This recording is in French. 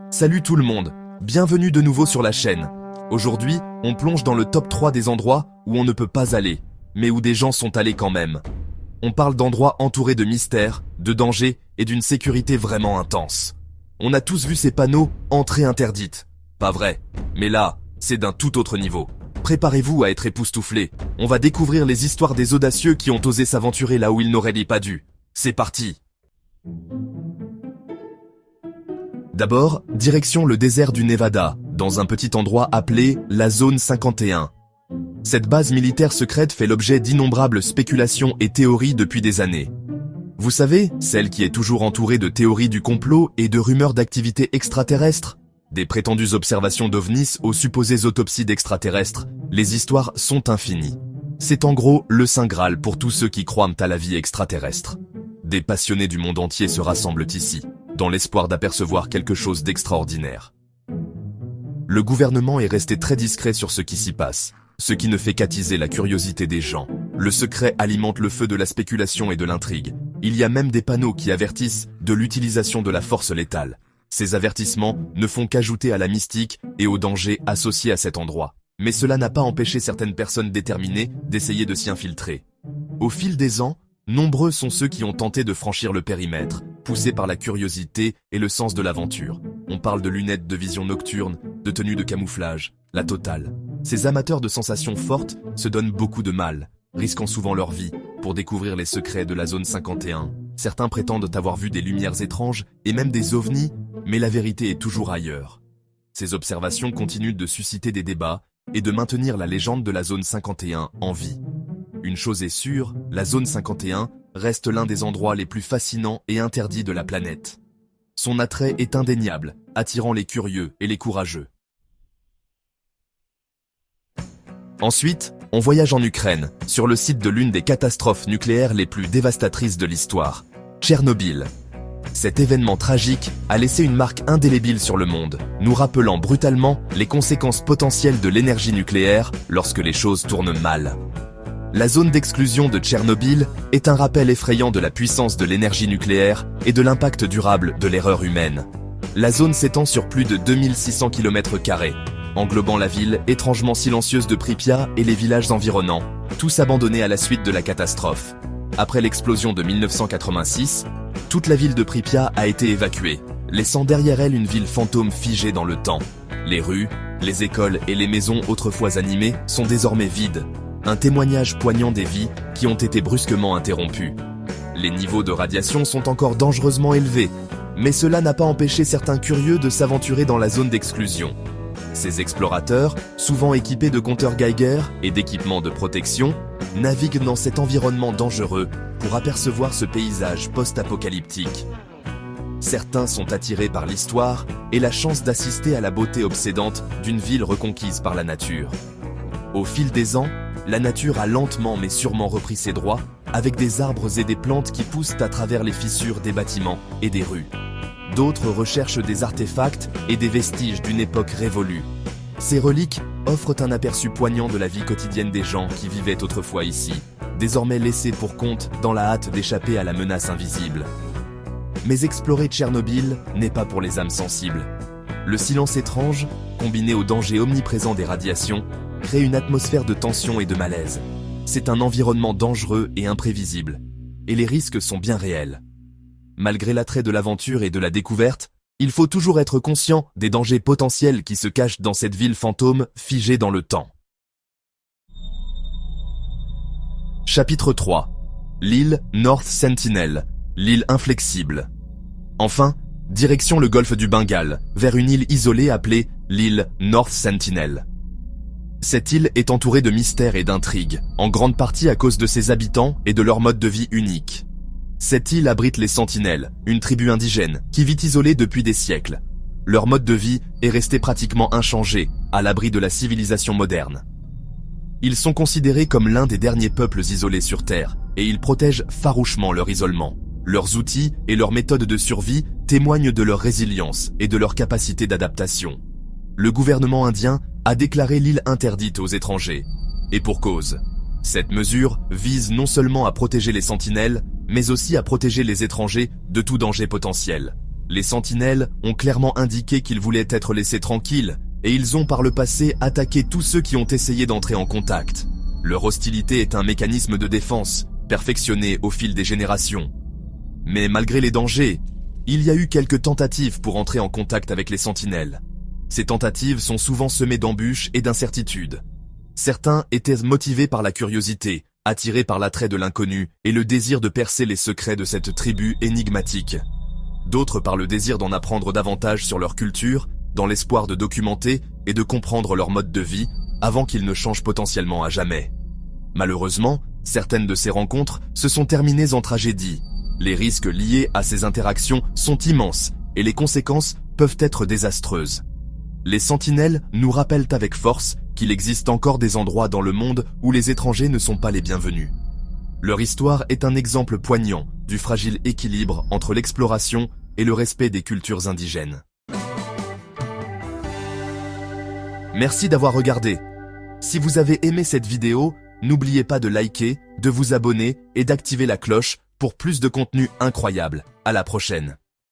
Salut tout le monde, bienvenue de nouveau sur la chaîne. Aujourd'hui, on plonge dans le top 3 des endroits où on ne peut pas aller, mais où des gens sont allés quand même. On parle d'endroits entourés de mystères, de dangers et d'une sécurité vraiment intense. On a tous vu ces panneaux « Entrée interdite ». Pas vrai, mais là, c'est d'un tout autre niveau. Préparez-vous à être époustouflés. On va découvrir les histoires des audacieux qui ont osé s'aventurer là où ils n'auraient pas dû. C'est parti! D'abord, direction le désert du Nevada, dans un petit endroit appelé la Zone 51. Cette base militaire secrète fait l'objet d'innombrables spéculations et théories depuis des années. Vous savez, celle qui est toujours entourée de théories du complot et de rumeurs d'activités extraterrestres, des prétendues observations d'ovnis aux supposées autopsies d'extraterrestres, les histoires sont infinies. C'est en gros le Saint Graal pour tous ceux qui croient à la vie extraterrestre. Des passionnés du monde entier se rassemblent ici, dans l'espoir d'apercevoir quelque chose d'extraordinaire. Le gouvernement est resté très discret sur ce qui s'y passe, ce qui ne fait qu'attiser la curiosité des gens. Le secret alimente le feu de la spéculation et de l'intrigue. Il y a même des panneaux qui avertissent de l'utilisation de la force létale. Ces avertissements ne font qu'ajouter à la mystique et aux dangers associés à cet endroit. Mais cela n'a pas empêché certaines personnes déterminées d'essayer de s'y infiltrer. Au fil des ans, nombreux sont ceux qui ont tenté de franchir le périmètre, poussés par la curiosité et le sens de l'aventure. On parle de lunettes de vision nocturne, de tenues de camouflage, la totale. Ces amateurs de sensations fortes se donnent beaucoup de mal, risquant souvent leur vie pour découvrir les secrets de la zone 51. Certains prétendent avoir vu des lumières étranges et même des ovnis, mais la vérité est toujours ailleurs. Ces observations continuent de susciter des débats et de maintenir la légende de la zone 51 en vie. Une chose est sûre, la zone 51 reste l'un des endroits les plus fascinants et interdits de la planète. Son attrait est indéniable, attirant les curieux et les courageux. Ensuite, on voyage en Ukraine, sur le site de l'une des catastrophes nucléaires les plus dévastatrices de l'histoire, Tchernobyl. Cet événement tragique a laissé une marque indélébile sur le monde, nous rappelant brutalement les conséquences potentielles de l'énergie nucléaire lorsque les choses tournent mal. La zone d'exclusion de Tchernobyl est un rappel effrayant de la puissance de l'énergie nucléaire et de l'impact durable de l'erreur humaine. La zone s'étend sur plus de 2600 km², englobant la ville étrangement silencieuse de Pripyat et les villages environnants, tous abandonnés à la suite de la catastrophe. Après l'explosion de 1986, toute la ville de Pripyat a été évacuée, laissant derrière elle une ville fantôme figée dans le temps. Les rues, les écoles et les maisons autrefois animées sont désormais vides. Un témoignage poignant des vies qui ont été brusquement interrompues. Les niveaux de radiation sont encore dangereusement élevés, mais cela n'a pas empêché certains curieux de s'aventurer dans la zone d'exclusion. Ces explorateurs, souvent équipés de compteurs Geiger et d'équipements de protection, naviguent dans cet environnement dangereux pour apercevoir ce paysage post-apocalyptique. Certains sont attirés par l'histoire et la chance d'assister à la beauté obsédante d'une ville reconquise par la nature. Au fil des ans, la nature a lentement mais sûrement repris ses droits, avec des arbres et des plantes qui poussent à travers les fissures des bâtiments et des rues. D'autres recherchent des artefacts et des vestiges d'une époque révolue. Ces reliques offrent un aperçu poignant de la vie quotidienne des gens qui vivaient autrefois ici, désormais laissés pour compte dans la hâte d'échapper à la menace invisible. Mais explorer Tchernobyl n'est pas pour les âmes sensibles. Le silence étrange, combiné au danger omniprésent des radiations, crée une atmosphère de tension et de malaise. C'est un environnement dangereux et imprévisible, et les risques sont bien réels. Malgré l'attrait de l'aventure et de la découverte, il faut toujours être conscient des dangers potentiels qui se cachent dans cette ville fantôme figée dans le temps. Chapitre 3. L'île North Sentinel, l'île inflexible. Enfin, direction le golfe du Bengale, vers une île isolée appelée l'île North Sentinel. Cette île est entourée de mystères et d'intrigues, en grande partie à cause de ses habitants et de leur mode de vie unique. Cette île abrite les Sentinelles, une tribu indigène qui vit isolée depuis des siècles. Leur mode de vie est resté pratiquement inchangé, à l'abri de la civilisation moderne. Ils sont considérés comme l'un des derniers peuples isolés sur Terre, et ils protègent farouchement leur isolement. Leurs outils et leurs méthodes de survie témoignent de leur résilience et de leur capacité d'adaptation. Le gouvernement indien a déclaré l'île interdite aux étrangers. Et pour cause. Cette mesure vise non seulement à protéger les sentinelles, mais aussi à protéger les étrangers de tout danger potentiel. Les sentinelles ont clairement indiqué qu'ils voulaient être laissés tranquilles, et ils ont par le passé attaqué tous ceux qui ont essayé d'entrer en contact. Leur hostilité est un mécanisme de défense, perfectionné au fil des générations. Mais malgré les dangers, il y a eu quelques tentatives pour entrer en contact avec les sentinelles. Ces tentatives sont souvent semées d'embûches et d'incertitudes. Certains étaient motivés par la curiosité, attirés par l'attrait de l'inconnu et le désir de percer les secrets de cette tribu énigmatique. D'autres par le désir d'en apprendre davantage sur leur culture, dans l'espoir de documenter et de comprendre leur mode de vie avant qu'ils ne changent potentiellement à jamais. Malheureusement, certaines de ces rencontres se sont terminées en tragédie. Les risques liés à ces interactions sont immenses et les conséquences peuvent être désastreuses. Les sentinelles nous rappellent avec force qu'il existe encore des endroits dans le monde où les étrangers ne sont pas les bienvenus. Leur histoire est un exemple poignant du fragile équilibre entre l'exploration et le respect des cultures indigènes. Merci d'avoir regardé. Si vous avez aimé cette vidéo, n'oubliez pas de liker, de vous abonner et d'activer la cloche pour plus de contenu incroyable. À la prochaine.